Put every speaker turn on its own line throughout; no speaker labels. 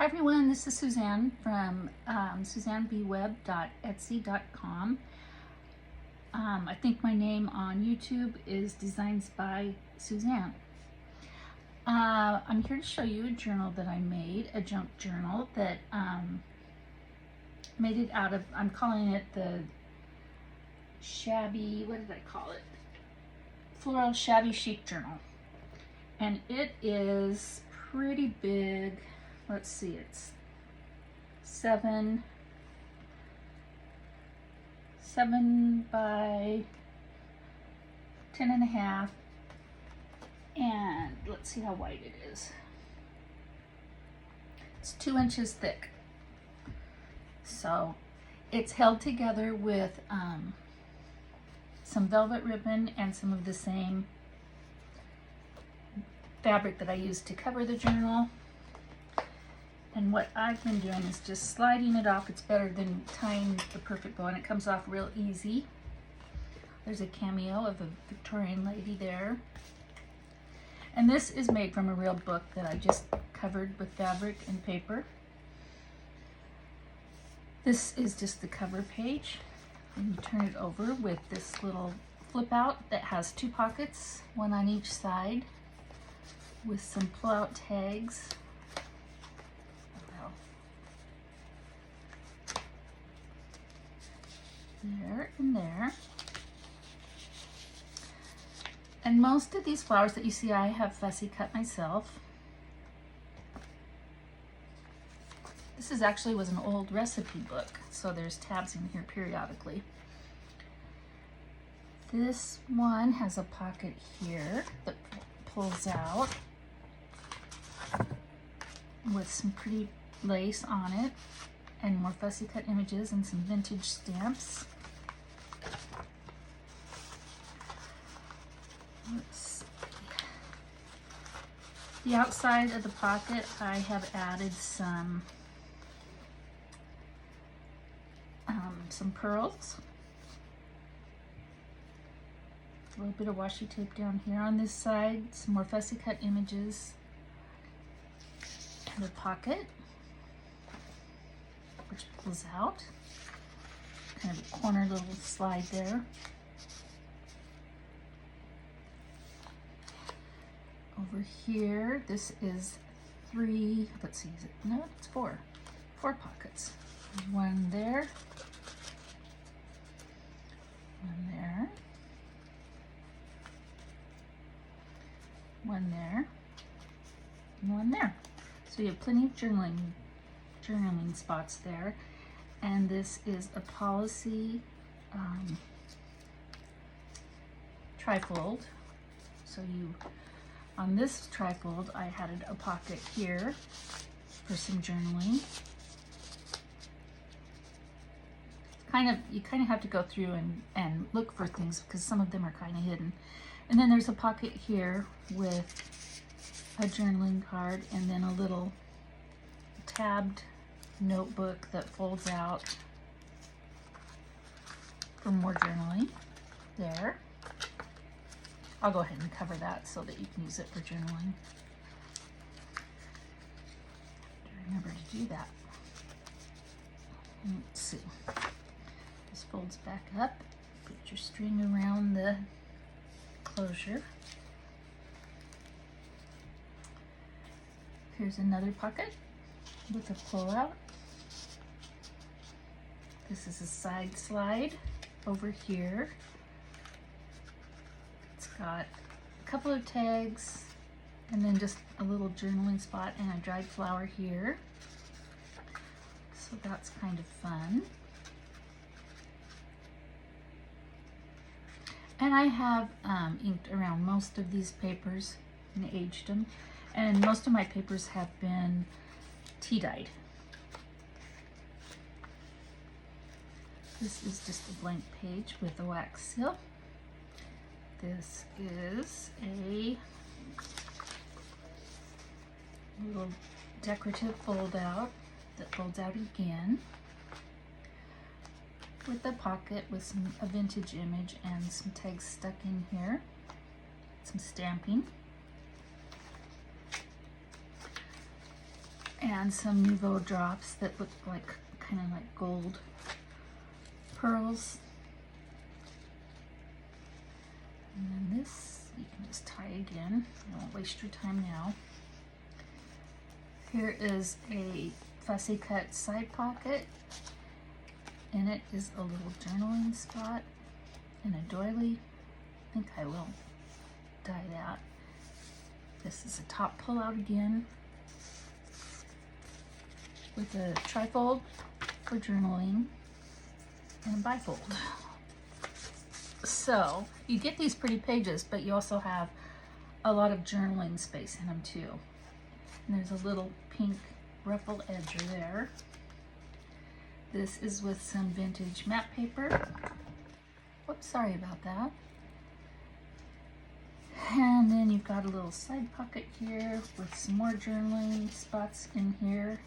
Hi everyone, this is Suzanne from SuzanneBWeb.etsy.com. I think my name on YouTube is Designs by Suzanne. I'm here to show you a journal that I made, a junk journal that made it out of, I'm calling it the Shabby, what did I call it? Floral Shabby Chic journal. And it is pretty big. Let's see, it's 7 by 10.5, and let's see how wide it is. It's 2 inches thick. So it's held together with some velvet ribbon and some of the same fabric that I used to cover the journal. And what I've been doing is just sliding it off. It's better than tying the perfect bow, and it comes off real easy. There's a cameo of a Victorian lady there. And this is made from a real book that I just covered with fabric and paper. This is just the cover page. And you turn it over with this little flip out that has 2 pockets, one on each side, with some pull out tags. There and there. And most of these flowers that you see I have fussy cut myself. This actually was an old recipe book, so there's tabs in here periodically. This one has a pocket here that pulls out with some pretty lace on it and more fussy cut images and some vintage stamps. Let's see. The outside of the pocket, I have added some pearls. A little bit of washi tape down here on this side, some more fussy cut images, and a pocket which pulls out. Kind of a corner little slide there. Over here, this is 3, let's see, is it, no, it's 4 pockets. There's one there, one there, one there, and one there. So you have plenty of journaling spots there. And this is a policy trifold. So on this trifold, I had a pocket here for some journaling. You kind of have to go through and look for things because some of them are kind of hidden. And then there's a pocket here with a journaling card, and then a little tabbed notebook that folds out for more journaling there. I'll go ahead and cover that so that you can use it for journaling. Remember to do that. Let's see. This folds back up. Put your string around the closure. Here's another pocket with a pull out. This is a side slide over here. It's got a couple of tags and then just a little journaling spot and a dried flower here. So that's kind of fun. And I have inked around most of these papers and aged them. And most of my papers have been tea dyed. This is just a blank page with a wax seal. This is a little decorative fold out that folds out again, with a pocket with a vintage image and some tags stuck in here, some stamping. and some Nouveau drops that look like kind of like gold pearls. And then this you can just tie again. I won't waste your time now. Here is a fussy cut side pocket. In it is a little journaling spot and a doily. I think I will dye that. This is a top pull out again with a trifold for journaling and a bifold. So you get these pretty pages, but you also have a lot of journaling space in them too. And there's a little pink ruffle edger there. This is with some vintage matte paper. Whoops, sorry about that. And then you've got a little side pocket here with some more journaling spots in here,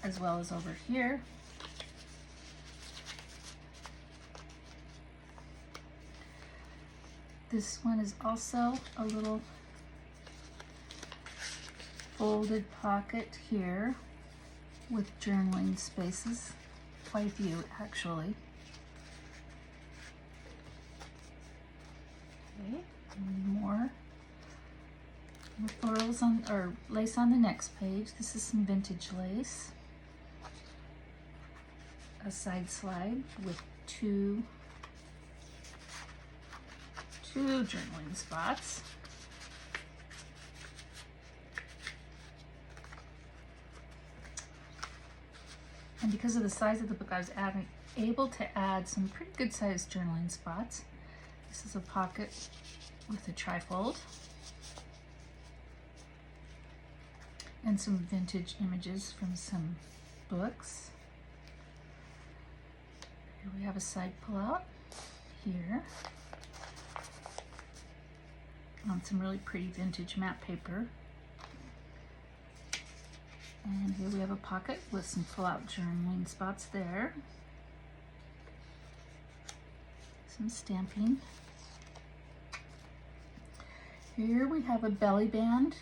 as well as over here. This one is also a little folded pocket here with journaling spaces, quite a few actually. Okay, more florals on, or lace on the next page. This is some vintage lace. A side slide with two journaling spots. And because of the size of the book, I was able to add some pretty good sized journaling spots. This is a pocket with a trifold and some vintage images from some books. Here we have a side pull out here on some really pretty vintage matte paper. And here we have a pocket with some pull-out journaling spots there. Some stamping. Here we have a belly band.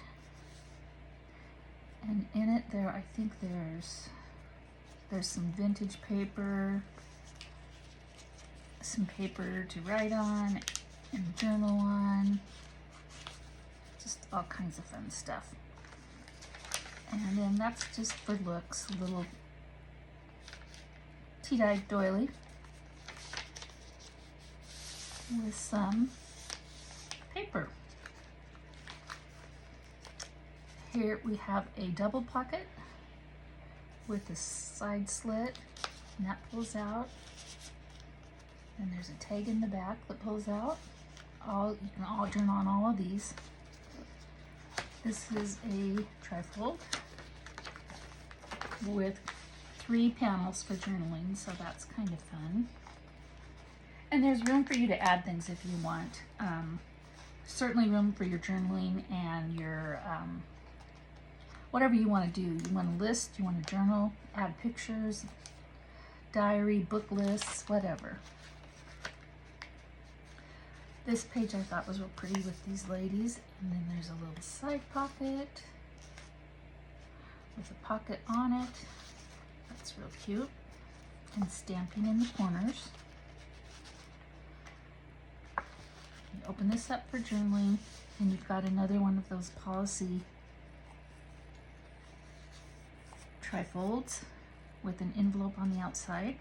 And in it there, I think there's some vintage paper, some paper to write on and journal on. Just all kinds of fun stuff. And then that's just for looks, a little tea-dyed doily with some paper. Here we have a double pocket with a side slit, and that pulls out. And there's a tag in the back that pulls out. You can all journal on all of these. This is a trifold with 3 panels for journaling, so that's kind of fun. And there's room for you to add things if you want. Certainly room for your journaling and your whatever you want to do. You want to list, you want to journal, add pictures, diary, book lists, whatever. This page I thought was real pretty with these ladies. And then there's a little side pocket with a pocket on it. That's real cute. And stamping in the corners. You open this up for journaling, and you've got another one of those policy trifolds with an envelope on the outside.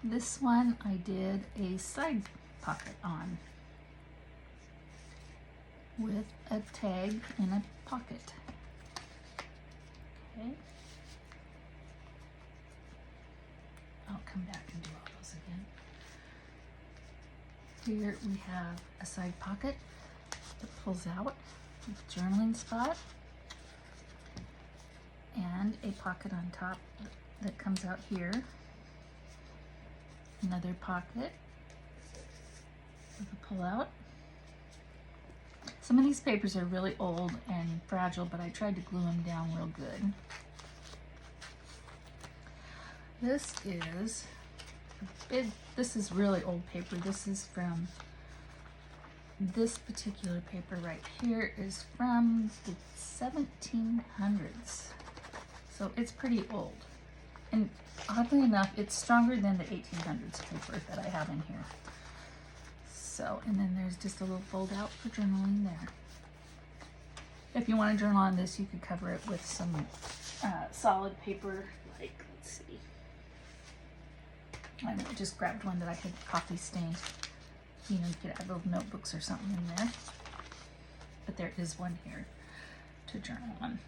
This one I did a side pocket on with a tag in a pocket. Okay. I'll come back and do all those again. Here we have a side pocket that pulls out with a journaling spot and a pocket on top that comes out here. Another pocket with a pull out. Some of these papers are really old and fragile, but I tried to glue them down real good. This is really old paper. This is from, this particular paper right here is from the 1700s. So it's pretty old. And oddly enough, it's stronger than the 1800s paper that I have in here. So, and then there's just a little fold out for journaling there. If you want to journal on this, you could cover it with some solid paper, like, let's see. I just grabbed one that I had coffee stained. You know, you could add little notebooks or something in there. But there is one here to journal on.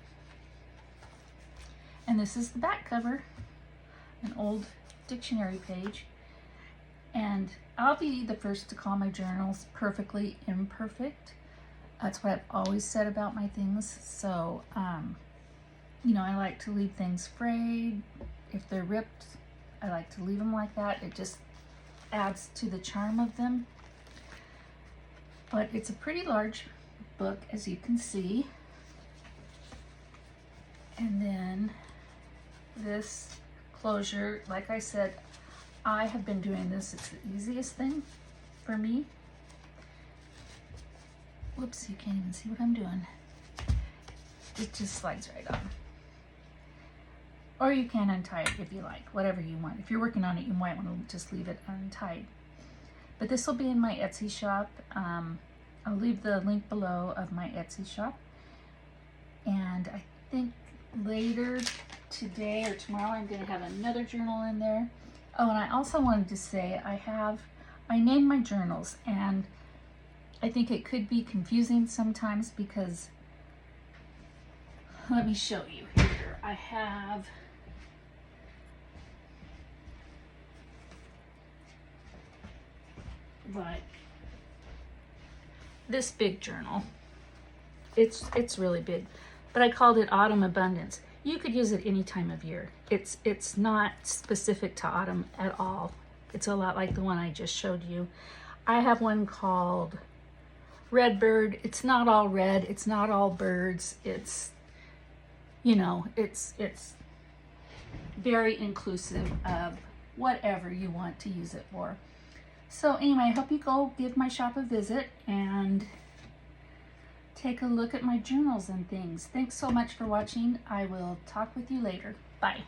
And this is the back cover, an old dictionary page. And I'll be the first to call my journals perfectly imperfect. That's what I've always said about my things. So, you know, I like to leave things frayed. If they're ripped, I like to leave them like that. It just adds to the charm of them. But it's a pretty large book, as you can see. And then this closure, like I said, I have been doing this. It's the easiest thing for me. Whoops, you can't even see what I'm doing. It just slides right on. Or you can untie it if you like, whatever you want. If you're working on it, you might want to just leave it untied. But this will be in my Etsy shop. I'll leave the link below of my Etsy shop. And I think later today or tomorrow I'm going to have another journal in there. Oh, and I also wanted to say I named my journals, and I think it could be confusing sometimes because, let me show you here. I have like this big journal. It's really big, but I called it Autumn Abundance. You could use it any time of year. It's not specific to autumn at all. It's a lot like the one I just showed you. I have one called Redbird. It's not all red. It's not all birds. It's, you know, it's very inclusive of whatever you want to use it for. So anyway, I hope you go give my shop a visit and take a look at my journals and things. Thanks so much for watching. I will talk with you later. Bye.